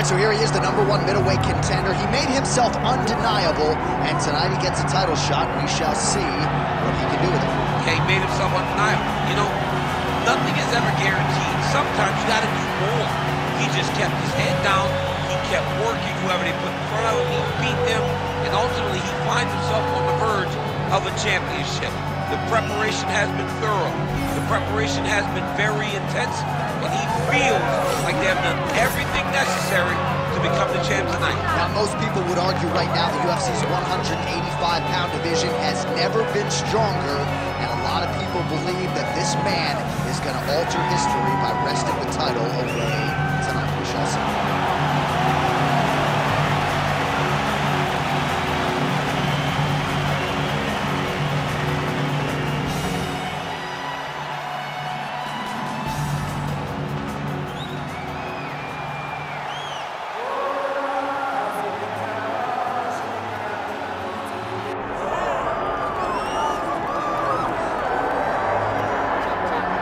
so here he is, the #1 middleweight contender. He made himself undeniable, and tonight he gets a title shot. We shall see what he can do with it. Yeah, he made himself undeniable. You know, nothing is ever guaranteed. Sometimes you gotta do more. He just kept his head down. He kept working whoever they put in front of him. He beat them, and ultimately he finds himself on the verge of a championship. The preparation has been thorough. The preparation has been very intense, and he feels like they have done everything necessary to become the champ tonight. Now, most people would argue right now the UFC's 185-pound division has never been stronger, and a lot of people believe that this man is going to alter history by wresting the title away tonight. We shall see.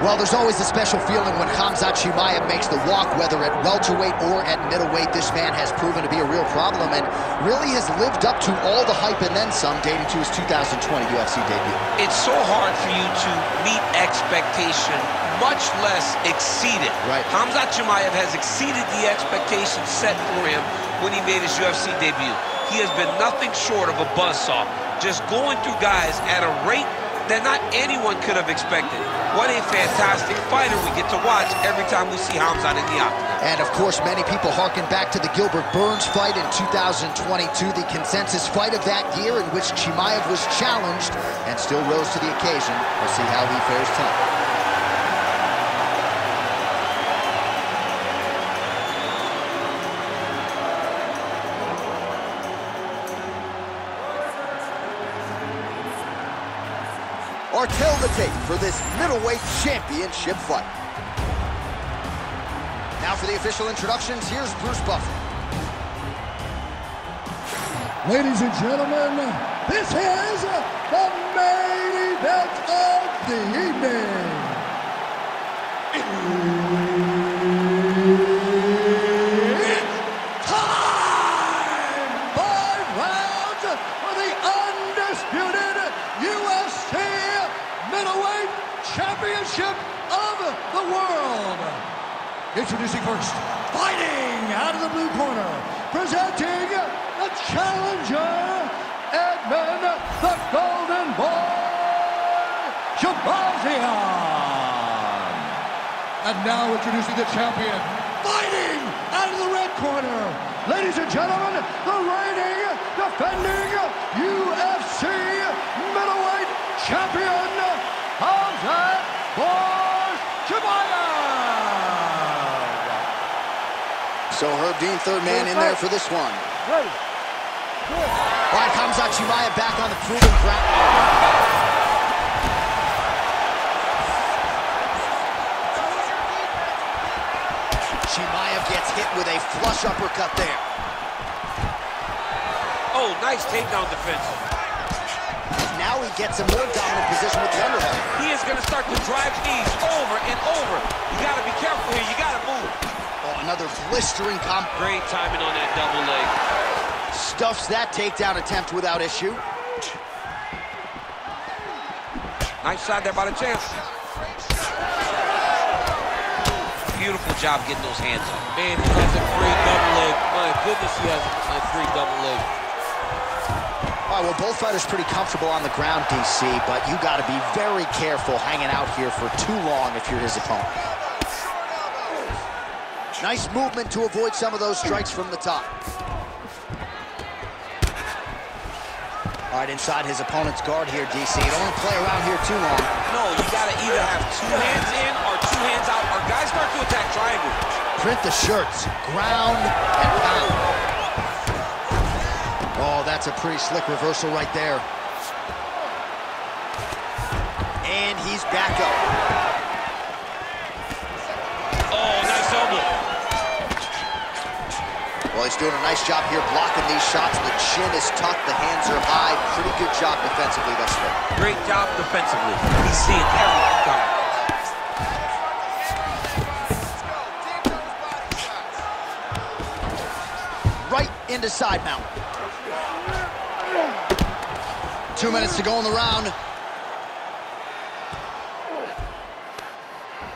Well, there's always a special feeling when Khamzat Chimaev makes the walk, whether at welterweight or at middleweight. This man has proven to be a real problem and really has lived up to all the hype and then some, dating to his 2020 UFC debut. It's so hard for you to meet expectation, much less exceed it. Right. Khamzat Chimaev has exceeded the expectations set for him when he made his UFC debut. He has been nothing short of a buzzsaw, just going through guys at a rate that not anyone could have expected. What a fantastic fighter we get to watch every time we see Khamzat in the octagon. And of course, many people harken back to the Gilbert Burns fight in 2022, the consensus fight of that year in which Chimaev was challenged and still rose to the occasion. We'll see how he fares tonight. Or tell the tape for this middleweight championship fight. Now for the official introductions, here's Bruce Buffer. Ladies and gentlemen, this is the main event of the evening. It's time! 5 rounds for the undisputed UFC middleweight championship of the world. Introducing first, fighting out of the blue corner, presenting the challenger, Edmen, the Golden Boy, Shahbazyan. And now introducing the champion, fighting out of the red corner, ladies and gentlemen, the reigning, defending UFC middleweight champion, Khamzat Chimaev. So Herb Dean, third man in there for this one. Ready. All right, Khamzat Chimaev back on the proven ground. Chimaev gets hit with a flush uppercut there. Oh, nice takedown defense. Now he gets a more dominant position with the underhook. He is going to start to drive knees over and over. You got to be careful here. You got to move. Oh, another blistering comp. Great timing on that double leg. Stuffs that takedown attempt without issue. Nice shot there by the champ. Beautiful job getting those hands up. Man, he has a great double leg. My goodness, he has a great double leg. All right, well, both fighters pretty comfortable on the ground, DC, but you got to be very careful hanging out here for too long if you're his opponent. Nice movement to avoid some of those strikes from the top. All right, inside his opponent's guard here, DC. You don't want to play around here too long. No, you got to either have 2 hands in or 2 hands out, or guys start to attack triangle. Print the shirts, ground and pound. Oh, that's a pretty slick reversal right there. And he's back up. Oh, nice elbow. Well, he's doing a nice job here blocking these shots. The chin is tucked, the hands are high. Pretty good job defensively thus far. Great job defensively. He's seeing everything coming. his side mount. 2 minutes to go in the round.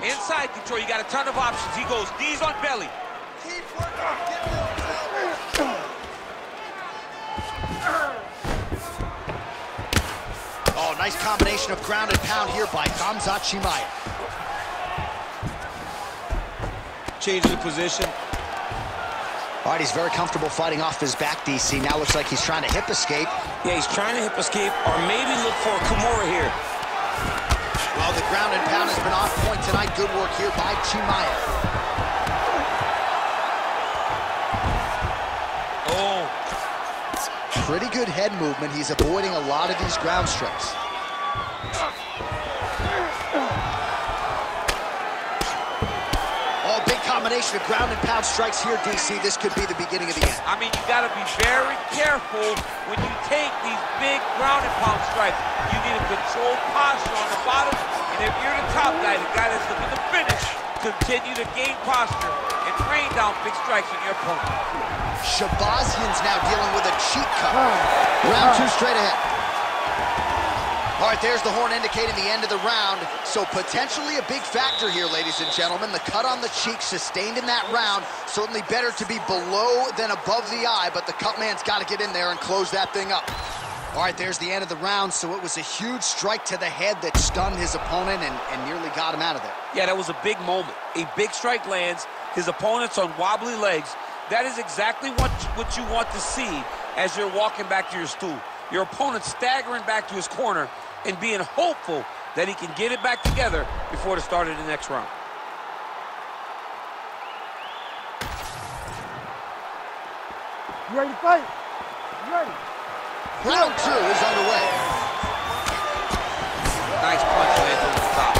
Inside control, you got a ton of options. He goes knees on belly. Keep working. Oh, nice combination of ground and pound here by Khamzat Chimaev. Changing the position. All right, he's very comfortable fighting off his back, DC. Now looks like he's trying to hip escape. Yeah, he's trying to hip escape or maybe look for a Kimura here. Well, the ground and pound has been on point tonight. Good work here by Chimaev. Oh. Pretty good head movement. He's avoiding a lot of these ground strikes. Oh, big combination of ground and pound strikes here, DC. This could be the beginning of the end. I mean, you got to be very careful when you take these big ground and pound strikes. You need a controlled posture on the bottom, and if you're the top guy, the guy that's looking to finish, continue to gain posture and rain down big strikes on your opponent. Shahbazyan's now dealing with a cheek cut. Round two straight ahead. All right, there's the horn indicating the end of the round. So potentially a big factor here, ladies and gentlemen. The cut on the cheek sustained in that round. Certainly better to be below than above the eye, but the cut man's got to get in there and close that thing up. All right, there's the end of the round. So it was a huge strike to the head that stunned his opponent and nearly got him out of there. Yeah, that was a big moment. A big strike lands. His opponent's on wobbly legs. That is exactly what you want to see as you're walking back to your stool. Your opponent staggering back to his corner and being hopeful that he can get it back together before the start of the next round. You ready to fight? You ready? Round two is underway. Nice punch lands over the top.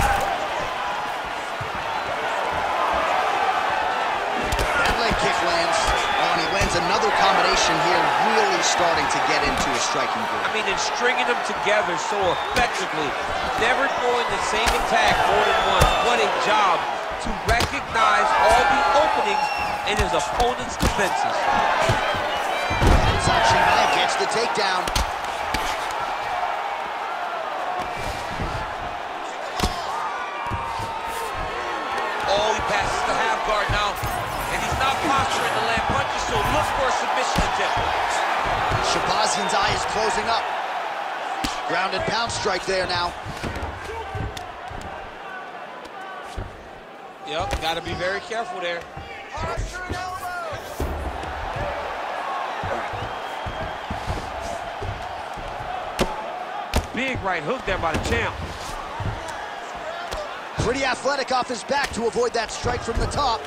That leg kick lands. Oh, and he lands another combination here, really starting to get into a striking groove. I mean, and stringing them together so effectively, never throwing the same attack more than once. What a job to recognize all the openings in his opponent's defenses. Chimaev gets the takedown. Oh, he passes the half guard now, and he's not posturing to land punches, so look for a submission attempt. Shahbazyan's eye is closing up. Ground and pound strike there now. Yep, got to be very careful there. Big right hook there by the champ. Pretty athletic off his back to avoid that strike from the top.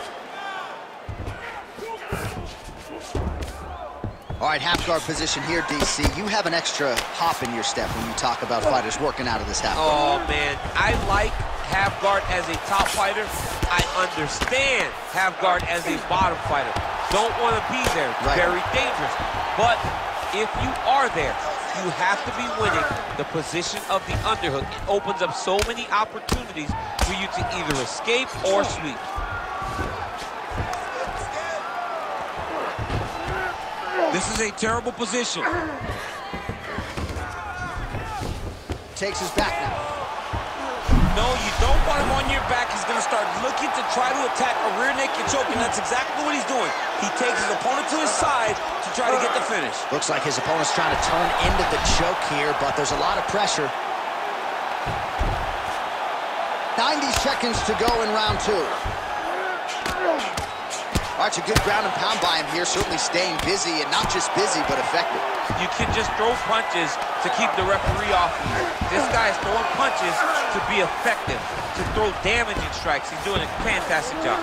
All right, half guard position here, DC. You have an extra hop in your step when you talk about fighters working out of this half guard. Oh, man, I like half guard as a top fighter. I understand half guard as a bottom fighter. Don't want to be there. It's very dangerous. But if you are there, you have to be winning the position of the underhook. It opens up so many opportunities for you to either escape or sweep. This is a terrible position. Takes his back now. No, you don't want him on your back. He's going to start looking to try to attack a rear naked choke, and that's exactly what he's doing. He takes his opponent to his side to try to get the finish. Looks like his opponent's trying to turn into the choke here, but there's a lot of pressure. 90 seconds to go in round two. All right, it's a good ground and pound by him here, certainly staying busy, and not just busy, but effective. You can just throw punches to keep the referee off of you. This guy is throwing punches to be effective, to throw damaging strikes. He's doing a fantastic job.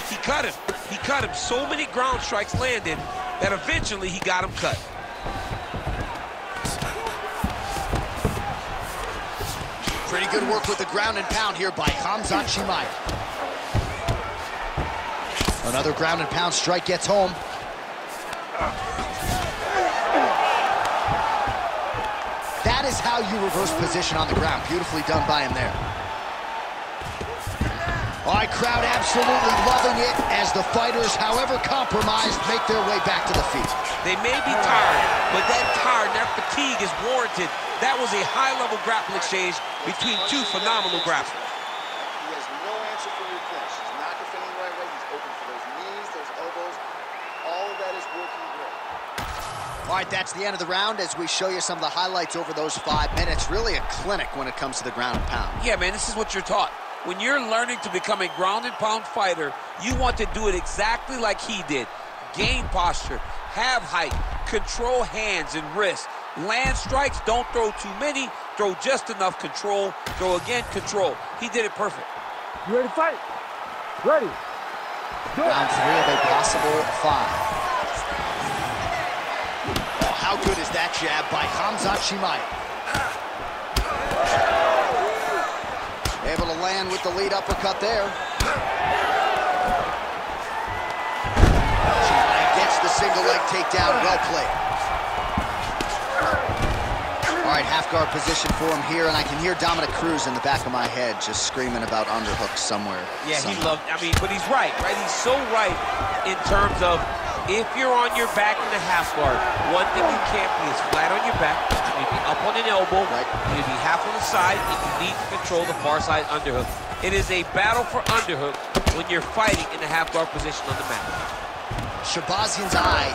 He cut him. He cut him. So many ground strikes landed that eventually he got him cut. Pretty good work with the ground and pound here by Khamzat Chimaev. Another ground and pound strike gets home. That is how you reverse position on the ground. Beautifully done by him there. All right, crowd absolutely loving it as the fighters, however compromised, make their way back to the feet. They may be tired, but that tired, that fatigue is warranted. That was a high-level grappling exchange between two phenomenal grapplers. He has no answer for your finish. He's not defending the right way. He's open for those knees, those elbows. All of that is working great. All right, that's the end of the round as we show you some of the highlights over those 5 minutes. Really a clinic when it comes to the ground and pound. Yeah, man, this is what you're taught. When you're learning to become a ground and pound fighter, you want to do it exactly like he did. Gain posture, have height, control hands and wrists. Land strikes, don't throw too many, throw just enough, control, throw again, control. He did it perfect. You ready to fight? Ready. Round 3 of a possible 5. Oh, how good is that jab by Khamzat Chimaev? Able to land with the lead uppercut there. Chimaev gets the single leg takedown, well played. All right, half guard position for him here, and I can hear Dominic Cruz in the back of my head just screaming about underhooks somewhere. Yeah, he loved, but he's right? He's so right in terms of if you're on your back in the half guard, one thing you can't be is flat on your back. You need to be up on an elbow, right. You need to be half on the side, and you need to control the far side underhook. It is a battle for underhook when you're fighting in the half guard position on the mat. Shahbazyan's eye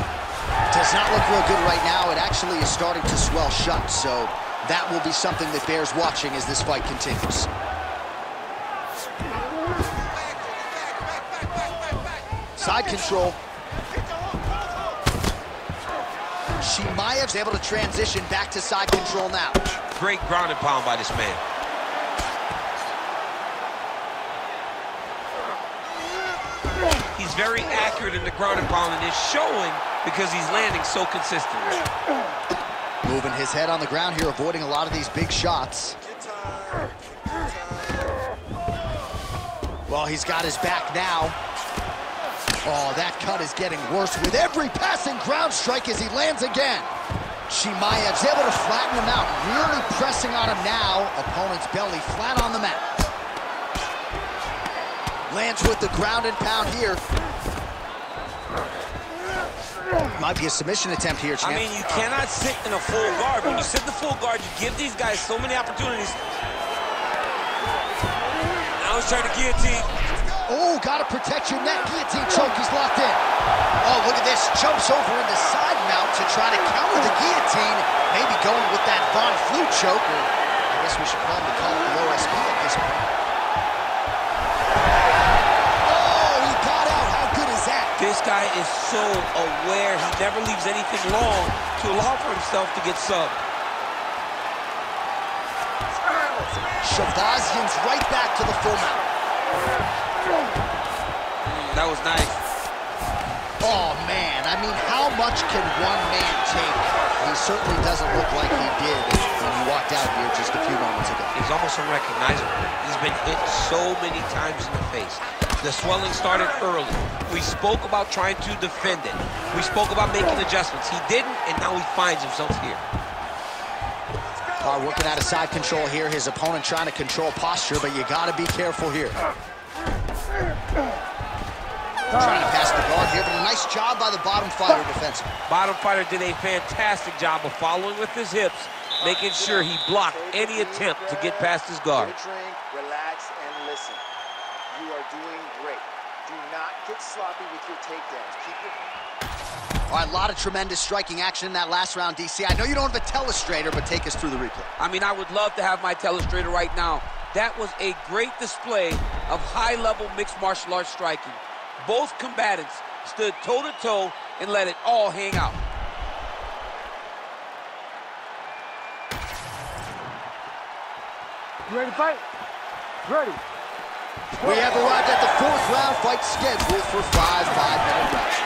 does not look real good right now. It actually is starting to swell shut, so that will be something that bears watching as this fight continues. Side control. Chimaev's able to transition back to side control now. Great ground and pound by this man. He's very accurate in the ground and pound, and it's showing because he's landing so consistently. Moving his head on the ground here, avoiding a lot of these big shots. Well, he's got his back now. Oh, that cut is getting worse with every passing ground strike as he lands again. Chimaev's able to flatten him out, really pressing on him now. Opponent's belly flat on the mat. Lands with the ground and pound here. Might be a submission attempt here, champ. I mean, you cannot sit in a full guard. When you sit in the full guard, you give these guys so many opportunities. Now he's trying to guillotine. Oh, gotta protect your neck. Guillotine choke, he's locked in. Oh, look at this. Jumps over into side mount to try to counter the guillotine. Maybe going with that Von Flue choke, or I guess we should probably call it the OSP at this point. Oh, he got out. How good is that? This guy is so aware. He never leaves anything long to allow for himself to get subbed. Shahbazyan's right back to the full mount. That was nice. Oh, man. I mean, how much can one man take? He certainly doesn't look like he did when he walked out here just a few moments ago. He's almost unrecognizable. He's been hit so many times in the face. The swelling started early. We spoke about trying to defend it. We spoke about making adjustments. He didn't, and now he finds himself here. Working out of side control here. His opponent trying to control posture, but you got to be careful here. Trying to pass the guard here, but a nice job by the bottom fighter defensively. Bottom fighter did a fantastic job of following with his hips, making sure he blocked any attempt to get past his guard. Drink, relax, and listen. You are doing great. Do not get sloppy with your takedowns. Keep your... All right, a lot of tremendous striking action in that last round, DC. I know you don't have a telestrator, but take us through the replay. I mean, I would love to have my telestrator right now. That was a great display of high-level mixed martial arts striking. Both combatants stood toe-to-toe and let it all hang out. You ready to fight? Ready. We have arrived at the 4th round fight scheduled for 5 5-minute rounds.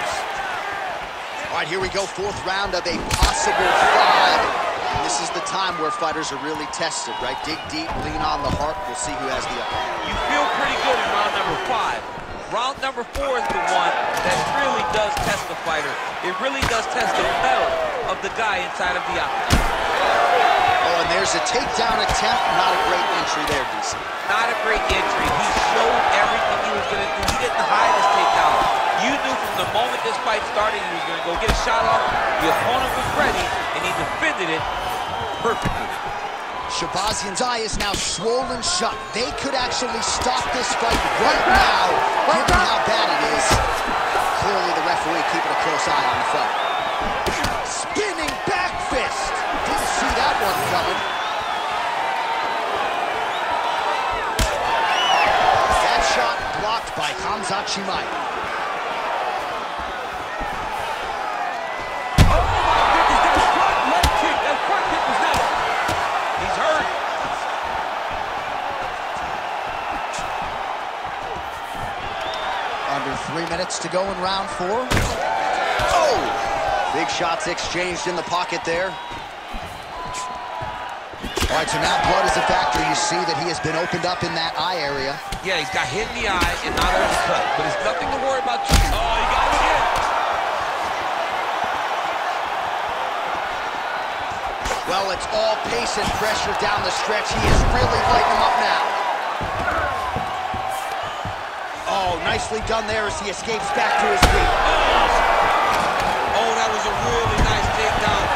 All right, here we go, 4th round of a possible 5. And this is the time where fighters are really tested, right? Dig deep, lean on the heart. We'll see who has the upper hand. You feel pretty good in round number 5. Round number 4 is the one that really does test the fighter. It really does test the mettle of the guy inside of the octagon. Oh, and there's a takedown attempt. Not a great entry there, DC. Not a great entry. He showed everything he was going to do. He didn't hide his takedown. You knew from the moment this fight started he was going to go get a shot off. The opponent was ready, and he defended it perfectly. Shahbazyan's eye is now swollen shut. They could actually stop this fight right now, given how bad it is. Clearly the referee keeping a close eye on the fight. Spinning back fist. Didn't see that one coming. That shot blocked by Khamzat Chimaev. Under 3 minutes to go in round 4. Oh! Big shots exchanged in the pocket there. All right, so now blood is a factor. You see that he has been opened up in that eye area. Yeah, he's got hit in the eye and not on the cut, but it's nothing to worry about. Oh, he got him again. Well, it's all pace and pressure down the stretch. He is really lighting him up now. Oh, nicely done there as he escapes back to his feet. Oh, that was a really nice takedown.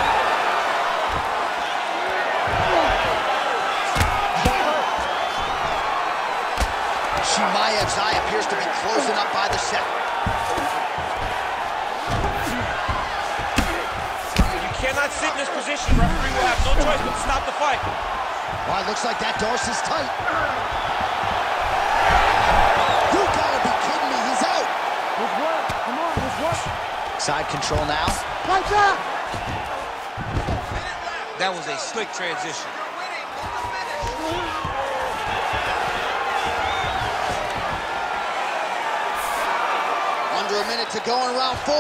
Chimaev's eye appears to be closing up by the second. You cannot sit in this position. Referee will have no choice but to stop the fight. Well, it looks like that dorsus tight. You gotta be kidding me, he's out. Let's work. Come on, let's work. Side control now. Like that. That was a slick transition. Under a minute to go in round 4.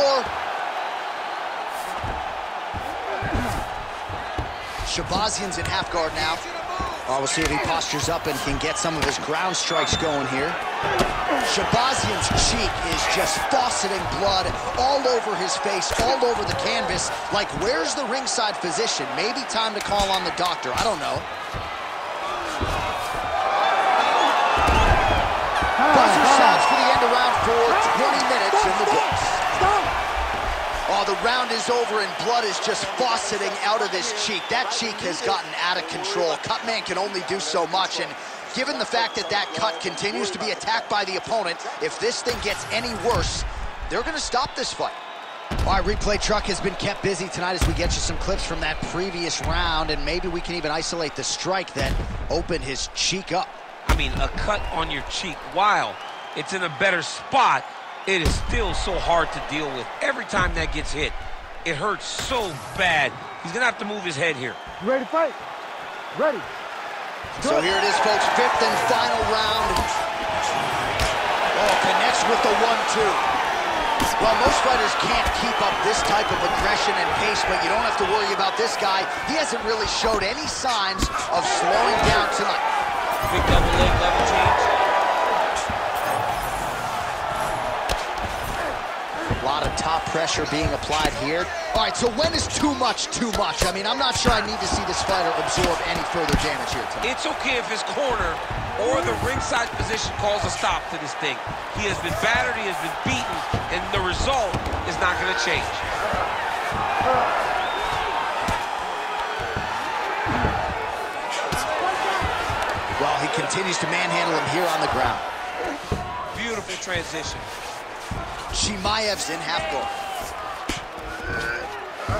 Shahbazyan's in half guard now. We'll see if he postures up and can get some of his ground strikes going here. Shahbazyan's cheek is just fauceting blood all over his face, all over the canvas. Like, where's the ringside physician? Maybe time to call on the doctor. I don't know. Buzzer sounds for the end of round 4. 20 minutes in the books. Oh, the round is over and blood is just fauceting out of his cheek. That cheek has gotten out of control. Cutman can only do so much, and given the fact that that cut continues to be attacked by the opponent, if this thing gets any worse, they're going to stop this fight. All right, replay truck has been kept busy tonight as we get you some clips from that previous round, and maybe we can even isolate the strike that opened his cheek up. I mean, a cut on your cheek, while it's in a better spot, it is still so hard to deal with. Every time that gets hit, it hurts so bad. He's gonna have to move his head here. You ready to fight? Ready. So here it is, folks, 5th and final round. Oh, connects with the 1-2. Well, most fighters can't keep up this type of aggression and pace, but you don't have to worry about this guy. He hasn't really showed any signs of slowing down tonight. Big double leg level change. A lot of top pressure being applied here. All right, so when is too much too much? I mean, I'm not sure I need to see this fighter absorb any further damage here tonight. It's okay if his corner or the ringside position calls a stop to this thing. He has been battered, he has been beaten, and the result is not going to change. Well, he continues to manhandle him here on the ground. Beautiful transition. Chimaev's in half guard.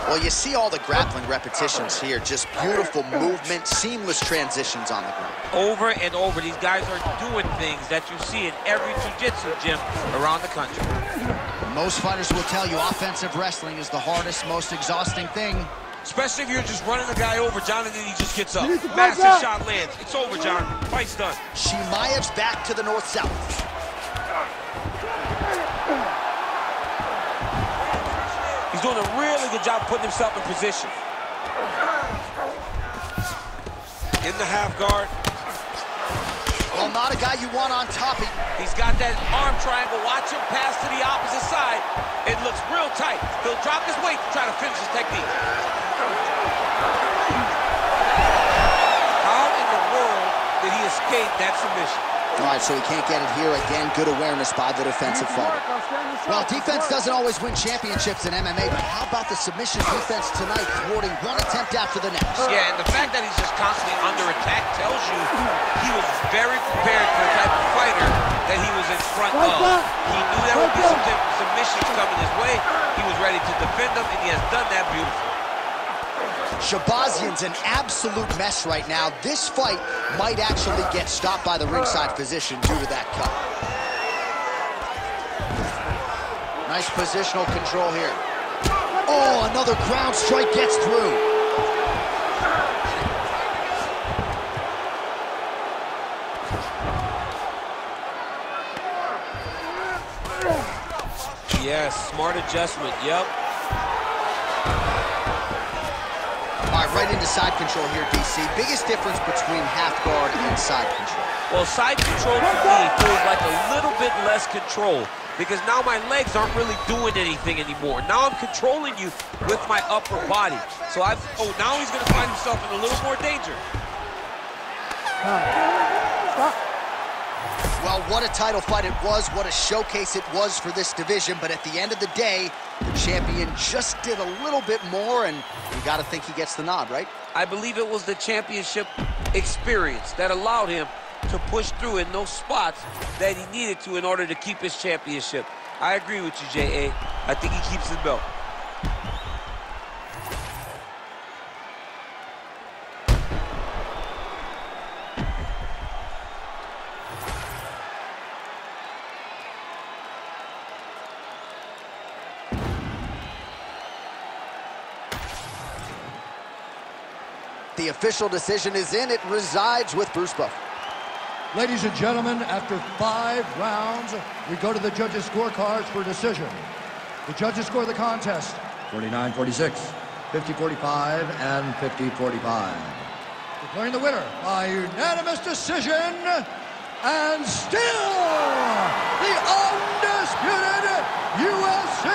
Well, you see all the grappling repetitions here. Just beautiful movement, seamless transitions on the ground. Over and over, these guys are doing things that you see in every jiu-jitsu gym around the country. Most fighters will tell you offensive wrestling is the hardest, most exhausting thing. Especially if you're just running the guy over, John, and then he just gets up. Massive shot lands. It's over, John. Fight's done. Chimaev's back to the north-south. He's doing a really good job putting himself in position. In the half guard. Well, not a guy you want on top. He's got that arm triangle. Watch him pass to the opposite side. It looks real tight. He'll drop his weight to try to finish his technique. that submission. All right, so he can't get it here. Again, good awareness by the defensive fighter. Well, defense doesn't always win championships in MMA, but how about the submission defense tonight, thwarting one attempt after the next? Yeah, and the fact that he's just constantly under attack tells you he was very prepared for the type of fighter that he was in front of. He knew there would be some submissions coming his way. He was ready to defend them, and he has done that beautifully. Shahbazyan's an absolute mess right now. This fight might actually get stopped by the ringside physician due to that cut. Nice positional control here. Oh, another ground strike gets through. Yes, smart adjustment, yep. All right, right into side control here, DC. Biggest difference between half guard and side control. Well, side control to me feels like a little bit less control because now my legs aren't really doing anything anymore. Now I'm controlling you with my upper body. So now he's going to find himself in a little more danger. Stop. Well, what a title fight it was. What a showcase it was for this division. But at the end of the day, the champion just did a little bit more, and you got to think he gets the nod, right? I believe it was the championship experience that allowed him to push through in those spots that he needed to in order to keep his championship. I agree with you, J.A. I think he keeps his belt. The official decision is in. It resides with Bruce Buffer. Ladies and gentlemen, after 5 rounds, we go to the judges' scorecards for decision. The judges score the contest 49-46, 50-45, and 50-45. Declaring the winner by unanimous decision, and still the undisputed UFC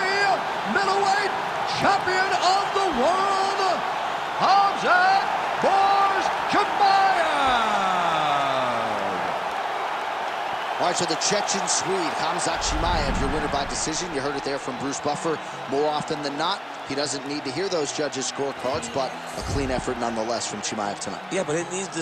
middleweight champion of the world, Khamzat Chimaev. All right, so the Chechen Swede, Khamzat Chimaev, your winner by decision. You heard it there from Bruce Buffer. More often than not, he doesn't need to hear those judges' scorecards, but a clean effort nonetheless from Chimaev tonight. Yeah, but it needs to